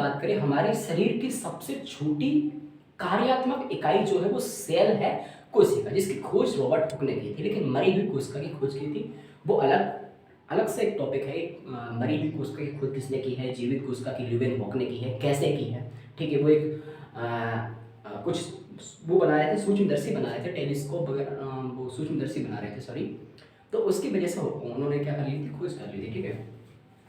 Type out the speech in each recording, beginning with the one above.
बात करें हमारे शरीर की सबसे छोटी कार्यात्मक इकाई जो है वो सेल है कोशिका, जिसकी खोज रॉबर्ट हुक ने की थी। लेकिन मरी हुई कोशिका की खोज की थी वो अलग अलग से एक टॉपिक है। मरी हुई कोशिका की खोज किसने की है, जीवित कोशिका की ल्यूवेन हुक ने की है, कैसे की है, ठीक है। वो एक कुछ वो बना रहे थे, सूक्ष्मदर्शी बना रहे थे, टेलीस्कोप वगैरह, वो सूक्ष्मदर्शी बना रहे थे सॉरी। तो उसकी वजह से उन्होंने क्या कर ली थी, खोज कर ली थी, ठीक है।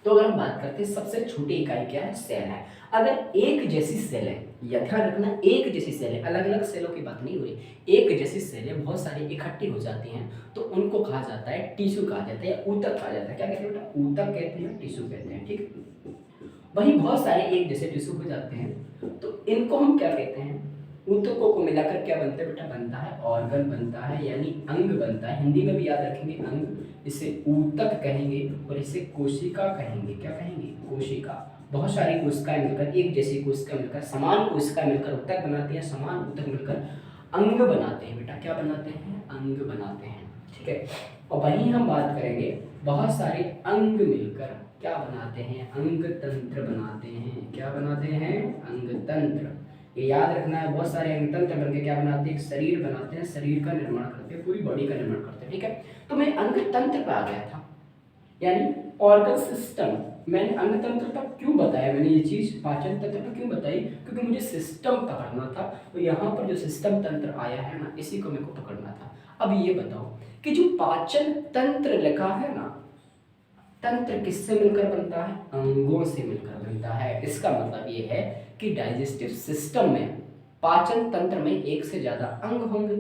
तो अगर हम बात करते हैं सबसे छोटी इकाई क्या है, सेल है। अगर एक जैसी सेल है, या ध्यान रखना एक जैसी सेल है, अलग अलग सेलों की बात नहीं हो रही, एक जैसी सेलें बहुत सारी इकट्ठी हो जाती हैं तो उनको कहा जाता है टिश्यू कहा जाता है या ऊतक कहा जाता है। क्या कहते हैं बेटा, ऊतक कहते हैं, टिश्यू कहते हैं, ठीक है। वहीं बहुत सारे एक जैसे टिश्यू हो जाते हैं तो इनको हम क्या कहते हैं, ऊतकों को मिलाकर क्या बनता है बेटा, बनता है ऑर्गन बनता है, यानी अंग बनता है। हिंदी में भी याद रखेंगे अंग, इसे ऊतक कहेंगे और इसे कोशिका कहेंगे। क्या कहेंगे, कोशिका। बहुत सारी कोशिकाएं मिलकर, एक जैसी कोशिका मिलकर, समान कोशिका मिलकर ऊतक बनाती हैं, समान ऊतक मिलकर अंग बनाते हैं बेटा। क्या बनाते हैं, अंग बनाते हैं, ठीक है। और वहीं हम बात करेंगे बहुत सारे अंग मिलकर क्या बनाते हैं, अंग तंत्र बनाते हैं। क्या बनाते हैं, अंग तंत्र। ये याद रखना है, बहुत सारे अंग तंत्र बनके क्या बनाते हैं, एक शरीर बनाते हैं, शरीर का निर्माण करते हैं, पूरी बॉडी का निर्माण करते हैं, ठीक है। तो मैं अंग तंत्र पे आ गया था, यानी ऑर्गन सिस्टम। मैंने अंग तंत्र तक क्यों बताया, मैंने ये चीज पाचन तंत्र पर क्यों बताई, क्योंकि मुझे सिस्टम पकड़ना था। तो यहाँ पर जो सिस्टम तंत्र आया है ना, इसी को मेरे को पकड़ना था। अब ये बताओ कि जो पाचन तंत्र लिखा है ना, तंत्र किससे मिलकर बनता है, अंगों से मिलकर बनता है। इसका मतलब ये है कि डाइजेस्टिव सिस्टम में, पाचन तंत्र में एक से ज्यादा अंग होंगे,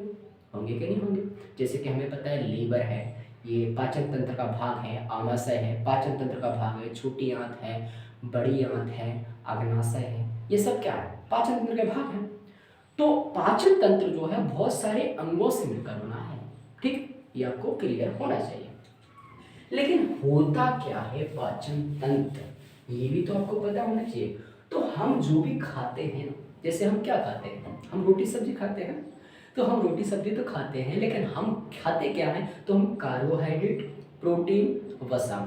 होंगे कि नहीं होंगे। जैसे कि हमें पता है लीवर है, ये पाचन तंत्र का भाग है, आमाशय है पाचन तंत्र का भाग है, छोटी आंत है, बड़ी आंत है, अग्नाशय है, ये सब क्या है, पाचन तंत्र के भाग है। तो पाचन तंत्र जो है बहुत सारे अंगों से मिलकर बना है, ठीक, ये आपको क्लियर होना चाहिए। लेकिन होता क्या है पाचन तंत्र, ये भी तो आपको पता होना चाहिए। तो हम जो भी खाते हैं, जैसे हम क्या खाते हैं, हम रोटी सब्जी खाते हैं, तो हम रोटी सब्जी तो खाते हैं, लेकिन हम खाते क्या हैं, तो हम कार्बोहाइड्रेट, प्रोटीन, वसा।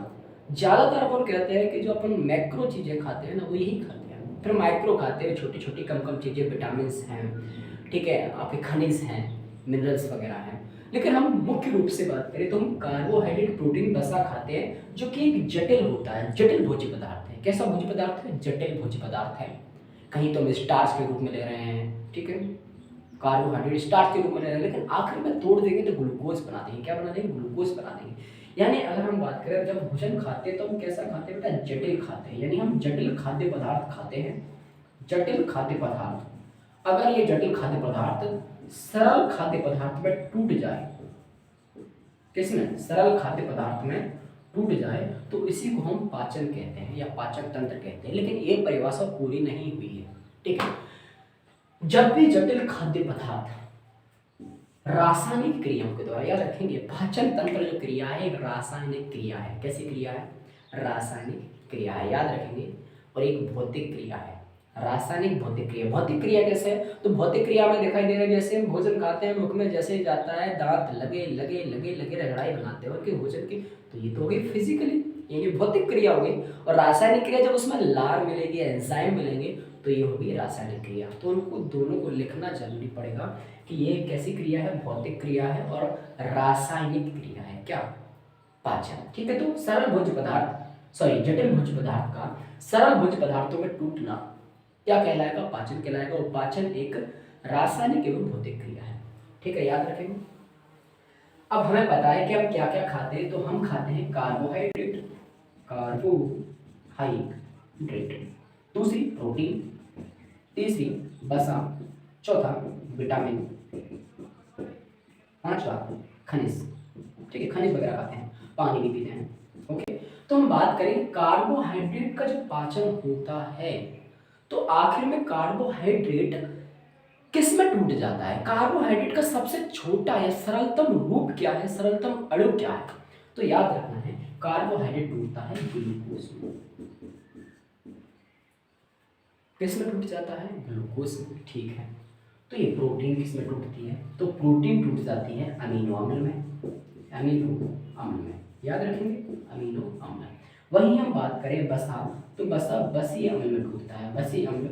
ज़्यादातर अपन कहते हैं कि जो अपन मैक्रो चीज़ें खाते हैं ना, वो यही खाते हैं। फिर माइक्रो खाते हैं, छोटी छोटी कम कम चीज़ें, विटामिन हैं, ठीक है, आपके खनिज हैं, मिनरल्स वगैरह हैं। लेकिन हम मुख्य रूप से बात करें तो हम कार्बोहाइड्रेट, प्रोटीन, वसा खाते हैं, जो कि एक जटिल होता है, जटिल भोज्य पदार्थ है। कैसा भोज्य पदार्थ है, जटिल भोज्य पदार्थ है। कहीं तो हम स्टार्च के रूप में ले रहे हैं, ठीक है, कार्बोहाइड्रेट स्टार्च के रूप में ले रहे हैं, लेकिन आखिर में तोड़ देंगे तो ग्लूकोज बना देंगे। क्या बना देंगे, ग्लूकोज बना देंगे। यानी अगर हम बात करें जब भोजन खाते हैं तो हम कैसा खाते हैं बेटा, जटिल खाते हैं, यानी हम जटिल खाद्य पदार्थ खाते हैं। जटिल खाद्य पदार्थ, अगर ये जटिल खाद्य पदार्थ सरल खाद्य पदार्थ में टूट जाए, किसमें, सरल खाद्य पदार्थ में टूट जाए, तो इसी को हम पाचन कहते हैं या पाचन तंत्र कहते हैं। लेकिन ये परिभाषा पूरी नहीं हुई है, ठीक है। जब भी जटिल खाद्य पदार्थ रासायनिक क्रियाओं के द्वारा, याद रखेंगे पाचन तंत्र जो क्रिया है एक रासायनिक क्रिया है। कैसी क्रिया है, रासायनिक क्रिया है, याद रखेंगे। और एक भौतिक क्रिया है, रासायनिक भौतिक क्रिया। भौतिक क्रिया कैसे है, तो भौतिक क्रिया में दिखाई दे रहा है, जैसे हम भोजन खाते हैं, मुख में जैसे ही जाता है, दांत लगे लगे लगे लगे रगड़ाई बनाते हैं उनके भोजन की, तो ये तो हो गई फिजिकली, यानी भौतिक क्रिया हो गई। और रासायनिक क्रिया जब उसमें लार मिलेगी, एंजाइम मिलेंगे, तो ये होगी रासायनिक क्रिया। तो उनको दोनों को लिखना जरूरी पड़ेगा कि ये कैसी क्रिया है, भौतिक क्रिया है और रासायनिक क्रिया है, क्या, पाचन, ठीक है। तो सरल भोज्य पदार्थ, सॉरी जटिल भोज्य पदार्थ का सरल भोज्य पदार्थों में टूटना क्या कहलाएगा, पाचन कहलाएगा। और पाचन एक रासायनिक एवं भौतिक क्रिया है, ठीक है, याद रखेंगे। अब हमें पता है कि हम क्या क्या खाते हैं, तो हम खाते हैं कार्बोहाइड्रेट, कार्बोहाइड्रेट, दूसरी प्रोटीन, तीसरी वसा, चौथा विटामिन, पांचवा खनिज, ठीक है, खनिज वगैरह खाते हैं, पानी भी पीते हैं, ओके। तो हम बात करें कार्बोहाइड्रेट का जो पाचन होता है, तो आखिर में कार्बोहाइड्रेट किस में टूट जाता है, कार्बोहाइड्रेट का सबसे छोटा या सरलतम रूप क्या है, सरलतम अणु क्या है, तो याद रखना है कार्बोहाइड्रेट टूटता है ग्लूकोज में। किस में टूट जाता है, ग्लूकोज में, ठीक है। तो ये प्रोटीन किस में टूटती है, तो प्रोटीन टूट जाती है अमीनो अम्ल में, अमीनो अम्ल में, याद रखेंगे अमीनो अम्ल। वहीं हम बात करें वसा, तो बसी अम्ल में टूटता है, बसी अम्ल,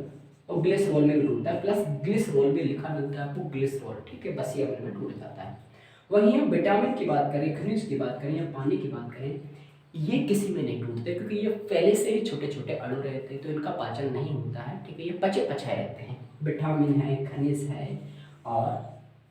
और ग्लिसरॉल में भी टूटता है, प्लस ग्लिसरॉल भी लिखा मिलता है आपको, ग्लिसरॉल, ठीक है, बसी अम्ल में टूट जाता है। वहीं हम विटामिन की बात करें, खनिज की बात करें या पानी की बात करें, ये किसी में नहीं टूटते क्योंकि ये पहले से ही छोटे छोटे अणु रहते हैं, तो इनका पाचन नहीं होता है, ठीक है, ये पचे पचाए रहते हैं। विटामिन है, खनिज है और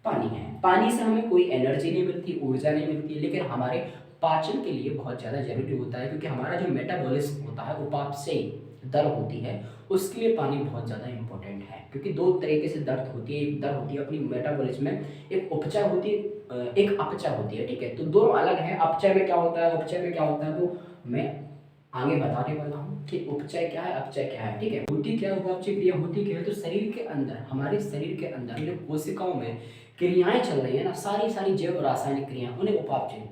पानी है। पानी से हमें कोई एनर्जी नहीं मिलती, ऊर्जा नहीं मिलती, लेकिन हमारे पाचन के लिए बहुत ज़्यादा जरूरी होता है, क्योंकि हमारा जो मेटाबॉलिज्म होता है, उपापचय दर होती है, उसके लिए पानी बहुत ज़्यादा इंपॉर्टेंट है। क्योंकि दो तरीके से दर होती है, एक दर होती है अपनी मेटाबॉलिज्म में, एक उपचय होती है, एक अपचय होती है, ठीक है, तो दोनों अलग है। अपचय में क्या होता है, उपचय में क्या होता है, वो मैं आगे बताने वाला हूँ कि उपचय क्या है, अपचय क्या है, ठीक है। होती क्या है उपापचय क्रिया, होती क्या है, तो शरीर के अंदर, हमारे शरीर के अंदर जो कोशिकाओं में क्रियाएं चल रही है ना, सारी सारी जैव रासायनिक क्रिया, उन्हें उपापचय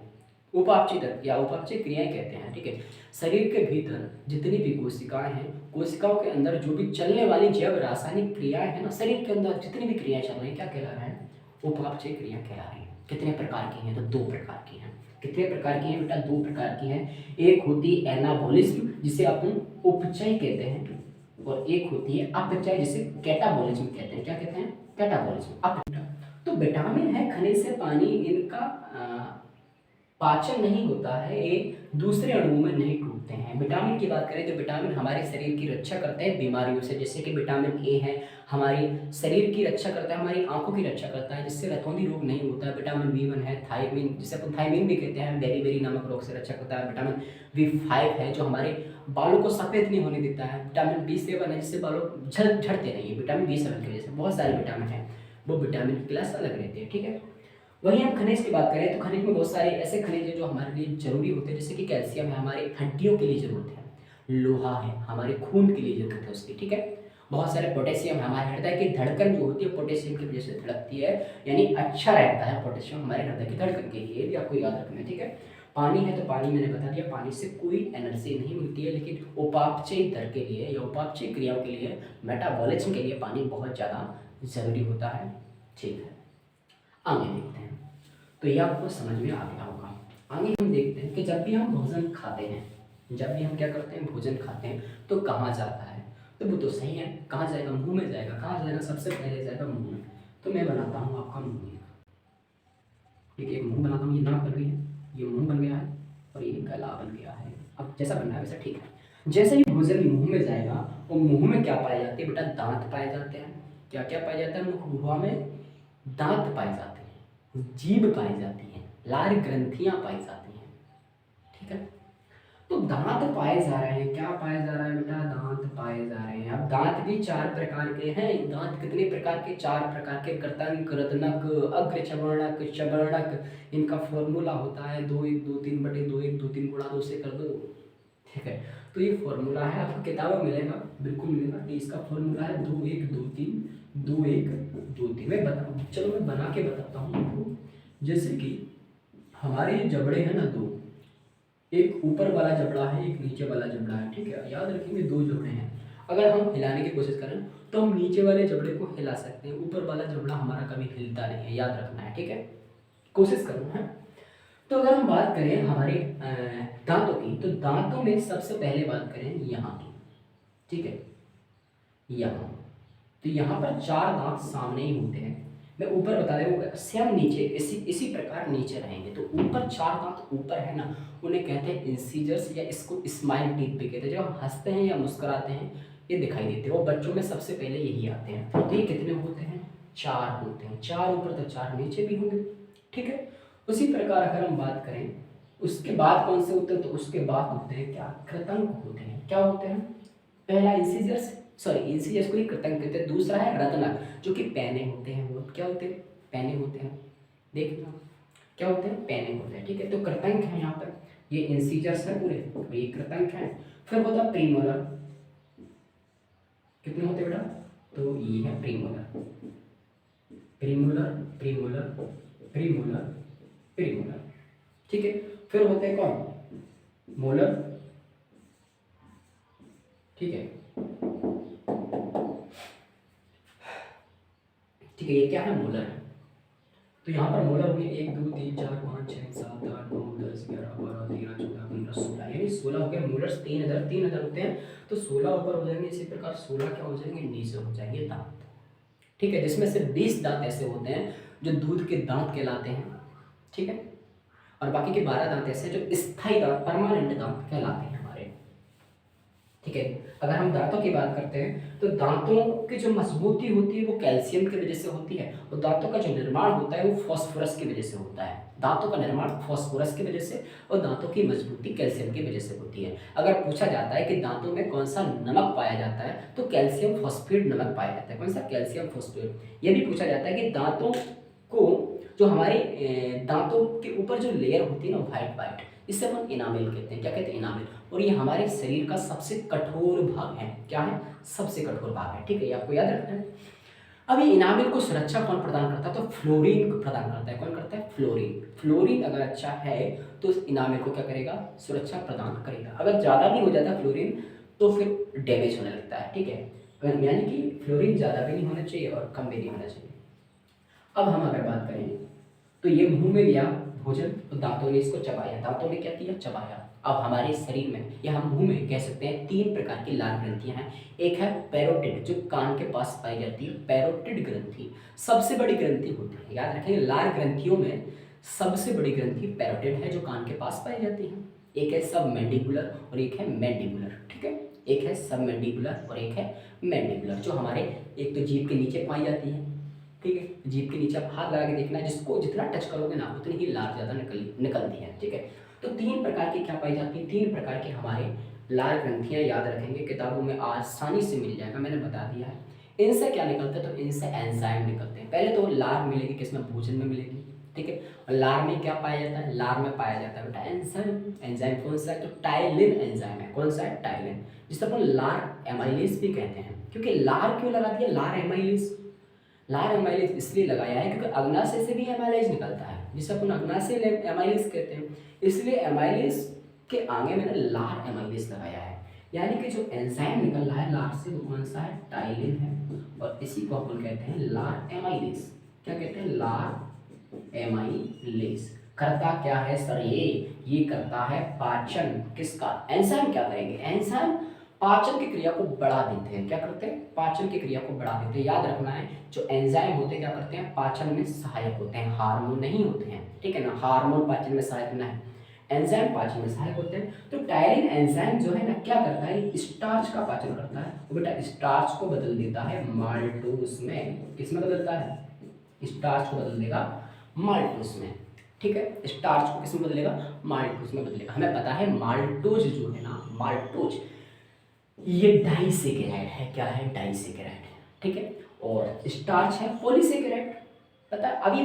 उपापचय दर या उपापचय क्रियाएं कहते हैं, ठीक है। शरीर के भीतर जितनी भी कोशिकाएं हैं, कोशिकाओं के अंदर जो भी चलने वाली जैव रासायनिक क्रियाएं हैं ना, शरीर के अंदर जितनी भी क्रियाएं चल रही हैं, क्या कहला रहा है, उपापचय क्रिया कहला रही है। कितने प्रकार की हैं, तो दो प्रकार की हैं। कितने प्रकार की हैं बेटा, दो प्रकार की हैं। एक होती है एनाबॉलिज्म, जिसे अपन उपचय कहते हैं, और एक होती है अपचय, जिसे कैटाबॉलिज्म कहते हैं। क्या कहते हैं, कैटाबॉलिज्म, अपचय। तो विटामिन है, खनिज से पानी, इनका पाचन नहीं होता है, ये दूसरे अणुओं में नहीं टूटते हैं। विटामिन की बात करें तो विटामिन हमारे शरीर की रक्षा करते हैं बीमारियों से, जैसे कि विटामिन ए है, हमारी शरीर की रक्षा करता है, हमारी आंखों की रक्षा करता है, जिससे रतौंधी रोग नहीं होता है। विटामिन बी 1 है, थायमिन, जिसे अपन थायमिन भी कहते हैं, बेरी बेरी नामक रोग से रक्षा करता है। विटामिन बी 5 है, जो हमारे बालों को सफ़ेद नहीं होने देता है। विटामिन बी 7 है, जिससे बालों झड़ते नहीं है, विटामिन बी 7 की वजह से। बहुत सारे विटामिन हैं, वो विटामिन की क्लास अलग रहती है, ठीक है। वहीं हम खनिज की बात करें तो खनिज में बहुत सारे ऐसे खनिज हैं जो हमारे लिए जरूरी होते हैं, जैसे कि कैल्शियम है, हमारे हड्डियों के लिए जरूरत है। लोहा है, हमारे खून के लिए जरूरत है उसकी, ठीक है। बहुत सारे पोटेशियम है, हमारे हृदय की धड़कन जो होती है पोटेशियम की वजह से धड़कती है, यानी अच्छा रहता है पोटेशियम हमारे हृदय की धड़कन के लिए, ये भी आपको याद रखना है, ठीक है। पानी है, तो पानी मैंने बता दिया, पानी से कोई एनर्जी नहीं मिलती है, लेकिन उपापचय दर के लिए या उपापचय क्रियाओं के लिए, मेटाबॉलिज्म के लिए पानी बहुत ज़्यादा जरूरी होता है, ठीक है। आगे देखते हैं, तो ये आपको समझ में आ गया होगा। आगे हम देखते हैं कि जब भी हम भोजन खाते हैं, जब भी हम क्या करते हैं, भोजन खाते हैं, तो कहाँ जाता है, तो वो तो सही है, कहाँ जाएगा, मुंह में जाएगा। कहाँ जाएगा, सबसे पहले जाएगा मुंह में। तो मैं बनाता हूँ आपका मुंह, ठीक है, मुंह बनाता हूँ, ये नाक बन गई है, ये मुंह बन गया है, और ये गला बन गया है। अब जैसा बनना है वैसा, ठीक है। जैसे ही भोजन मुंह में जाएगा, और मुंह में क्या पाए जाते हैं बेटा, दांत पाए जाते हैं। क्या क्या पाए जाता है, मुंह में दांत पाए जाते हैं, जीभ पाई जाती है, लार ग्रंथियां पाई जाती हैं, ठीक है। तो दांत पाए जा रहे हैं, क्या पाए जा रहा है बेटा, दांत पाए जा रहे हैं। अब दांत भी चार प्रकार के हैं। दांत कितने प्रकार के, चार प्रकार के, कृतंक, रत्नक, अग्र चवर्णक, चवर्णक। इनका फॉर्मूला होता है 2 1 2 3/2 1 2 3 गुणा 2 से कर दो, ठीक है। तो ये फॉर्मूला है, आपको किताब में मिलेगा, बिल्कुल मिलेगा कि इसका फॉर्मूला है 2 1 2 3 2 1 2 3। मैं बता, चलो मैं बना के बताता हूँ आपको। जैसे कि हमारे जबड़े हैं ना दो, एक ऊपर वाला जबड़ा है, एक नीचे वाला जबड़ा है, ठीक है। याद रखेंगे दो जबड़े हैं। अगर हम हिलाने की कोशिश करें तो हम नीचे वाले जबड़े को हिला सकते हैं, ऊपर वाला जबड़ा हमारा कभी हिलता नहीं है, याद रखना है, ठीक है। कोशिश करो है। तो अगर हम बात करें हमारे दांतों की, तो दांतों में सबसे पहले बात करें यहाँ की, ठीक है, यहाँ। तो यहाँ पर चार दांत सामने ही होते हैं। मैं ऊपर बता दूँ, सेम नीचे इसी प्रकार नीचे रहेंगे। तो ऊपर चार दांत ऊपर है ना, उन्हें कहते हैं इंसीजर्स, या इसको स्माइल टीथ भी कहते हैं। जब हम हंसते हैं या मुस्कुराते हैं, ये दिखाई देते हैं, और बच्चों में सबसे पहले यही आते हैं। तो ये कितने होते हैं, चार होते हैं। चार ऊपर तो चार नीचे भी होंगे, ठीक है। उसी प्रकार अगर हम बात करें उसके बाद कौन से होते हैं, तो उसके बाद होते हैं क्या, कृतंक होते हैं। क्या होते हैं, पहला इंसीजर्स, सॉरी इंसीजर्स को ही कृतंक कहते हैं। दूसरा है रत्नक, जो कि पैने होते हैं। वो क्या होते हैं, पैने होते हैं, देखना क्या होते हैं, पैने होते हैं, ठीक है। तो कृतंक है यहाँ पर, ये इंसीजर्स है पूरे, ये कृतंक है। फिर होता है प्रीमोलर, कितने होते हैं बेटा, तो ये है premolar, premolar premolar premolar premolar, ठीक है। फिर होते हैं कौन, मोलर, ठीक है, ठीक है। ये क्या है, मोलर है। तो यहाँ पर मोलर हो गए 1 2 3 4 5 6 7 8 9 10 11 12 13 14 15 16, यानी 16 हो गए मोलर्स। 3 अदर होते हैं, तो 16 ऊपर हो जाएंगे, इसी प्रकार 16 क्या हो जाएंगे, नीचे हो जाएंगे दांत। ठीक है, जिसमें से 20 दांत ऐसे होते हैं जो दूध के दांत कहलाते हैं। ठीक है, और बाकी के 12 दांत ऐसे हैं जो स्थायी दांत, परमानेंट दांत कहलाते हैं हमारे। ठीक है, अगर हम दांतों की बात करते हैं तो दांतों की जो मजबूती होती है वो कैल्शियम की वजह से होती है, और दांतों का जो निर्माण होता है वो फास्फोरस की वजह से होता है। दांतों का निर्माण फास्फोरस की वजह से और दांतों की मजबूती कैल्शियम की वजह से होती है। अगर पूछा जाता है कि दांतों में कौन सा नमक पाया जाता है, तो कैल्शियम फॉस्फेट नमक पाया जाता है। कौन सा, कैल्शियम फॉस्फेट। ये भी पूछा जाता है कि दांतों को, जो हमारे दांतों के ऊपर जो लेयर होती है ना व्हाइट व्हाइट, इसे अपन इनामिल कहते हैं। क्या कहते हैं, इनामिल। और ये हमारे शरीर का सबसे कठोर भाग है। क्या है, सबसे कठोर भाग है। ठीक है, ये आपको याद रखना है। अब ये इनामिल को सुरक्षा कौन प्रदान करता है, तो फ्लोरीन प्रदान करता है। कौन करता है, फ्लोरीन। फ्लोरीन अगर अच्छा है तो इस इनामिल को क्या करेगा, सुरक्षा प्रदान करेगा। अगर ज़्यादा भी हो जाता है फ्लोरीन तो फिर डैमेज होने लगता है। ठीक है, यानी कि फ्लोरीन ज़्यादा भी नहीं होना चाहिए और कम भी नहीं होना चाहिए। अब हम अगर बात करें तो ये मुंह में गया भोजन, तो दांतों ने इसको चबाया, दांतों ने क्या किया, चबाया। अब हमारे शरीर में या हम मुंह में कह सकते हैं 3 प्रकार की लाल ग्रंथियां हैं। एक है पैरोटिड, जो कान के पास पाई जाती है, पैरोटिड ग्रंथि सबसे बड़ी ग्रंथि होती है। याद रखेंगे, लाल ग्रंथियों में सबसे बड़ी ग्रंथि पैरोटिड है, जो कान के पास पाई जाती है। एक है सब मैंडिबुलर और एक है मैंडिबुलर। ठीक है, एक है सब मैंडिबुलर और एक है मैंडिबुलर, जो हमारे एक तो जीभ के नीचे पाई जाती है। ठीक है, जीभ के नीचे आप हाथ लगा के देखना, जिसको जितना टच करोगे ना उतनी ही लार ज़्यादा निकलती है। ठीक है, तो 3 प्रकार की क्या पाई जाती है, 3 प्रकार के हमारे लार ग्रंथियाँ याद रखेंगे, किताबों में आसानी से मिल जाएगा, मैंने बता दिया है। इनसे क्या निकलता है, तो इनसे एंजाइम निकलते हैं। पहले तो लार मिलेगी किसमें, भोजन में मिलेगी। ठीक है, और लार में क्या पाया जाता है, लार में पाया जाता है बेटा एंजाइम। एंजाइम कौन सा है, तो टाइलिन एंजाइम है। कौन सा है, टाइलिन, जिसे अपन लार एमाइलेज भी कहते हैं। क्योंकि लार क्यों लगा दिया, लार एमाइलेज। लार एमाइलेज इसलिए लगाया है क्योंकि अग्नाशय से भी एमाइलेज निकलता है, जिसे अपन अग्नाशय एमाइलेज कहते हैं, इसलिए एमाइलेज के आगे मैंने लार एमाइलेज लगाया है। यानी कि जो एंजाइम निकल रहा है लार से वो कौन सा है, टाइलिन है, और इसी को अपन कहते हैं लार एमाइलेज। क्या कहते हैं, लार एमाइलेज। करता क्या है सर, ये करता है पाचन किसका, एंजाइम क्या करेंगे, एंजाइम पाचन की क्रिया को बढ़ा देते हैं। क्या करते हैं, पाचन की क्रिया को बढ़ा देते हैं। याद रखना है, जो एंजाइम होते हैं क्या करते हैं, पाचन में सहायक होते हैं, हार्मोन नहीं होते हैं। ठीक है ना, हार्मोन पाचन में सहायक ना है, एंजाइम पाचन में सहायक होते हैं। तो टायरिन एंजाइम जो है ना क्या करता है, स्टार्च का पाचन करता है, वो बेटा स्टार्च को बदल देता है माल्टोस में। किसमें बदलता है, स्टार्च को बदल देगा माल्टोस में। ठीक है, स्टार्च को किसमें बदलेगा, माल्टोस में बदलेगा। हमें पता है माल्टोज जो है ना, माल्टोज ये डाइसेकेराइड है। क्या है, डाइसेकेराइड है। ठीक है, और स्टार्च है पॉलीसेकेराइड। पता है, अभी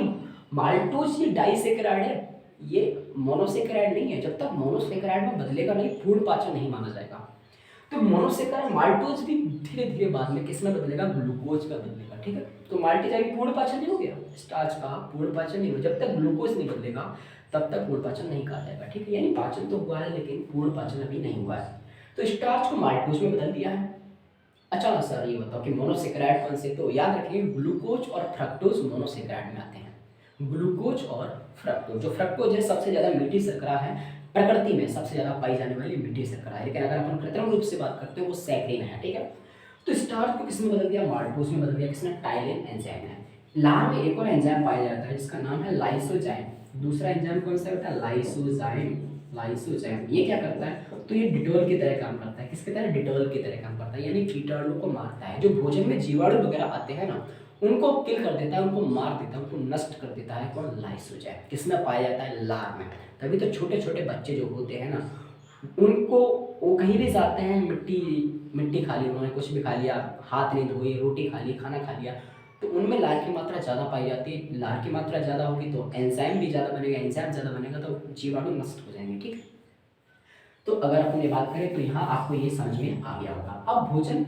माल्टोज ये डाइसेकेराइड है, ये मोनोसेकेराइड नहीं है। जब तक मोनोसेकेराइड में बदलेगा नहीं, पूर्ण पाचन नहीं माना जाएगा। तो मोनोसेकेराइड माल्टोज भी धीरे धीरे बाद में किस में बदलेगा, ग्लूकोज में बदलेगा। ठीक है, तो माल्टी जाएगी, पूर्ण पाचन नहीं हो गया, स्टार्च का पूर्ण पाचन नहीं हुआ। जब तक ग्लूकोज नहीं बदलेगा तब तक पूर्ण पाचन नहीं कहा जाएगा। ठीक है, यानी पाचन तो हुआ है लेकिन पूर्ण पाचन अभी नहीं हुआ है। तो स्टार्च को माल्टोज में बदल दिया है। अच्छा सर ये बताओ कि मोनोसेकेराइड कौन से, तो याद रखिए ग्लूकोज और फ्रक्टोज मोनोसेकेराइड में आते हैं। ग्लूकोज और फ्रक्टोज, जो फ्रक्टोज है सबसे ज़्यादा मीठी शर्करा है, प्रकृति में सबसे ज़्यादा पाई जाने वाली मीठी शर्करा है, लेकिन अगर अपन कृत्रिम रूप से बात करते हैं वो सैकरीन है। ठीक है, तो स्टार्च को किसमें बदल दिया, माल्टोज में बदल दिया, किसने, टाइलिन एंजाइम है। लार में एक और एंजाइम पाया जाता है जिसका नाम है लाइसोजाइम। दूसरा एंजाइम कौन सा होता है, लाइसोजाइम। लाइसोजाइम ये क्या करता है, तो ये डिटॉल की तरह काम करता है। किसकी तरह, डिटॉल की तरह काम करता है, यानी कीटाणु को मारता है। जो भोजन में जीवाणु वगैरह आते हैं ना उनको किल कर देता है, उनको मार देता है, उनको नष्ट कर देता है। कौन, लाइसोजाइम। किसमें पाया जाता है, लार में। तभी तो छोटे छोटे बच्चे जो होते हैं ना उनको, वो कहीं भी जाते हैं, मिट्टी मिट्टी खा ली उन्होंने, कुछ भी खा लिया, हाथ नहीं धोए, रोटी खा ली, खाना खा लिया, तो उनमें लार की मात्रा ज़्यादा पाई जाती है। लार की मात्रा ज़्यादा होगी तो एंजाइम भी ज़्यादा बनेगा, एंजाइम ज़्यादा बनेगा तो जीवाणु नष्ट हो जाएंगे। ठीक है, तो अगर अपन ये बात करें तो यहाँ आपको ये समझ में आ गया होगा। अब भोजन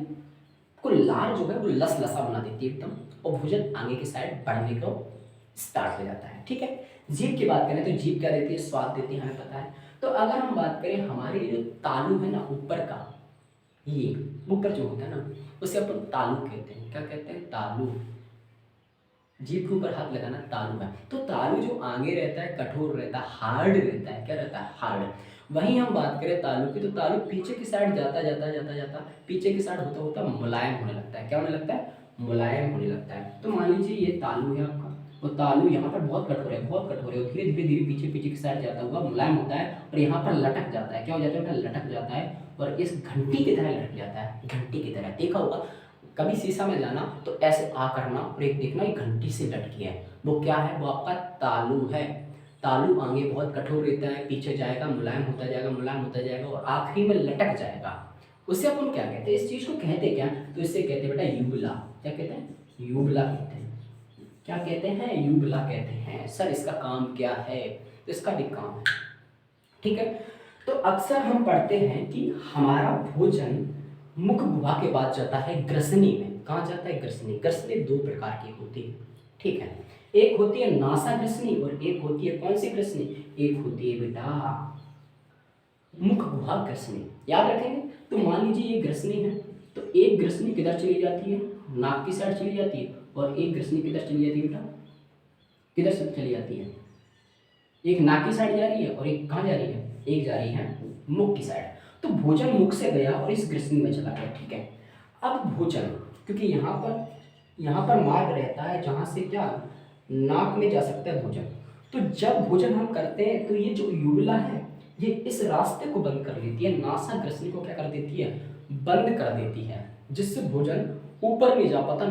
को लार जो है वो लस लसा बना देती है एकदम, और भोजन आगे की साइड बढ़ने को स्टार्ट हो जाता है। ठीक है, जीभ की बात करें तो जीभ क्या देती है, स्वाद देती है, हमें पता है। तो अगर हम बात करें हमारे जो तालु है ना ऊपर का, ये ऊपर जो होता है ना उसे अपन तालु कहते हैं। क्या कहते हैं, तालु। जीभ के ऊपर हाथ लगाना तालु है। तो तालु जो आगे रहता है कठोर रहता है, हार्ड रहता है, क्या रहता है, हार्ड। वहीं हम बात करें तालु की, तो तालु पीछे की साइड जाता जाता जाता जाता पीछे की साइड होता होता मुलायम होने लगता है। क्या होने लगता है, मुलायम होने लगता है। तो मान लीजिए ये तालु है आपका, और तालु यहाँ पर बहुत कठोर है, बहुत कठोर है, और धीरे धीरे धीरे पीछे पीछे की साइड जाता हुआ मुलायम होता है, और यहाँ पर लटक जाता है। क्या हो जाता है बेटा, लटक जाता है, और इस घंटी की तरह लटक जाता है, घंटी की तरह। देखा होगा कभी शीशा में जाना तो ऐसे आ करना, और एक देखना एक घंटी से लटकी है, वो क्या है, वो आपका तालु है। तालु आगे बहुत कठोर रहता है, पीछे जाएगा मुलायम होता जाएगा, मुलायम होता जाएगा, और आखिरी में लटक जाएगा। उससे अपन क्या कहते हैं, इस चीज को कहते क्या, तो इससे कहते हैं बेटा यूबुला। क्या कहते हैं, यूबुला कहते हैं। क्या कहते हैं, यूबुला कहते हैं। सर इसका काम क्या है, तो इसका भी काम है, ठीक है। तो अक्सर हम पढ़ते हैं कि हमारा भोजन मुख गुहा के बाद जाता है ग्रसनी में। कहाँ जाता है, ग्रसनी। ग्रसनी दो प्रकार की होती है, ठीक है। एक होती है नासा ग्रसनी, और एक होती है कौन सी ग्रसनी, एक होती है बेटा मुख गुहा ग्रसनी। याद रखेंगे। तो मान लीजिए ये ग्रसनी है, तो एक ग्रसनी किधर चली जाती है, नाक की साइड चली जाती है, और एक ग्रसनी किधर चली जाती है बेटा, किधर से चली जाती है, एक नाक की साइड जा रही है, और एक कहाँ जा रही है, एक जा रही है मुख की साइड। तो भोजन मुख से गया और इस ग्रसनी में चला गया, ठीक है। अब भोजन, क्योंकि यहाँ पर मार्ग रहता है जहाँ से क्या नाक में जा सकता है भोजन। तो जब भोजन हम करते हैं तो ये जो यूबुला है ये इस रास्ते को बंद कर देती है, नासा ग्रसनी को क्या कर देती है, बंद कर देती है, जिससे भोजन ऊपर नहीं जा पाता,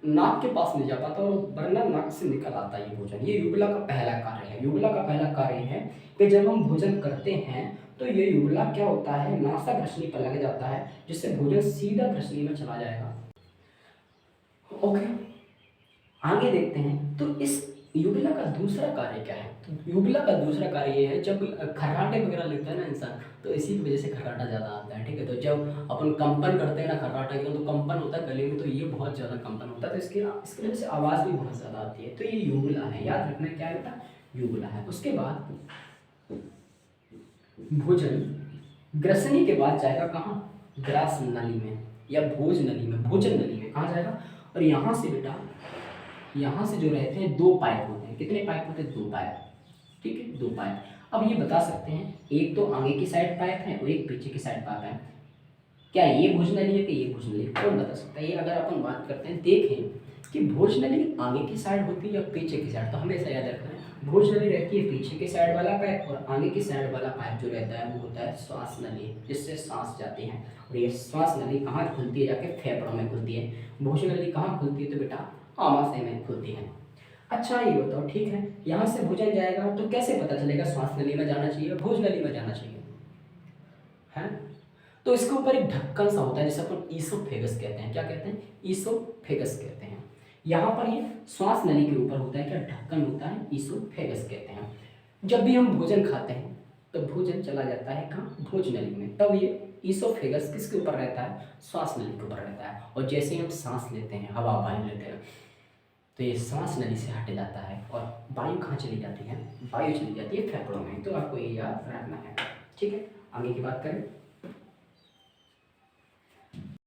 नाक के पास नहीं जा पाता, और वरना नाक से निकल आता है ये भोजन। ये यूबुला का पहला कार्य है। यूबुला का पहला कार्य है कि जब हम भोजन करते हैं तो ये यूबुला क्या होता है, नासा ग्रसनी पर लग जाता है, जिससे भोजन सीधा ग्रसनी में चला जाएगा। ओके, आगे देखते हैं। तो इस यूबुला का दूसरा कार्य क्या है, तो यूबुला का दूसरा कार्य ये है, जब खर्राटे वगैरह लेता है ना इंसान, तो इसी की वजह से खर्राटा ज़्यादा आता है, ठीक है। तो जब अपन कंपन करते हैं ना खर्राटा के, तो कंपन होता है गले में, तो ये बहुत ज़्यादा कंपन होता है, तो इसकी वजह से आवाज़ भी बहुत ज़्यादा आती है। तो ये यूबुला है, याद रखना क्या है बेटा, यूबुला है। उसके बाद भोजन ग्रसनी के बाद जाएगा कहाँ, ग्रास नली में या भोज नली में, भोजन नली में कहाँ जाएगा। और यहाँ से बेटा, यहाँ से जो रहते हैं दो पाइप होते हैं, कितने पाइप होते हैं, दो पाइप, ठीक है, दो पाइप। अब ये बता सकते हैं, एक तो आगे की साइड पाइप है और एक पीछे की साइड पाइप है। क्या ये भोजनली है कि ये भोजनली, कौन बता सकता है। ये अगर अपन बात करते हैं, देखें कि भोजनली आगे की साइड होती है या पीछे की साइड, तो हमेशा याद रखना है भोजनली रहती है पीछे की साइड वाला पाइप, और आगे की साइड वाला पाइप जो रहता है वो होता है श्वास नली, जिससे सांस जाती है। और ये श्वास नली कहाँ खुलती है, जाके फेफड़ों में खुलती है। भोजनली कहाँ खुलती है, तो बेटा आमाशय में खुलती है। अच्छा ये बताओ, ठीक है, यहाँ से भोजन जाएगा तो कैसे पता चलेगा श्वास नली में जाना चाहिए, भोज नली में जाना चाहिए, है। तो इसके ऊपर एक ढक्कन सा होता है जिसे अपन ईसोफेगस कहते हैं। क्या कहते हैं, ईसोफेगस कहते हैं। यहाँ पर ये श्वास नली के ऊपर होता है, क्या ढक्कन होता है, ईसोफेगस कहते हैं। जब भी हम भोजन खाते हैं तो भोजन चला जाता है कहाँ, भोज नली में, तब ये ईसोफेगस किसके ऊपर रहता है, श्वास नली के ऊपर रहता है। और जैसे ही हम सांस लेते हैं, हवा वायु लेते हैं, तो ये सांस नली से हट जाता है, और वायु कहाँ चली जाती है, वायु चली जाती है फेफड़ों में। तो आपको ये याद रखना है, ठीक है। आगे की बात करें,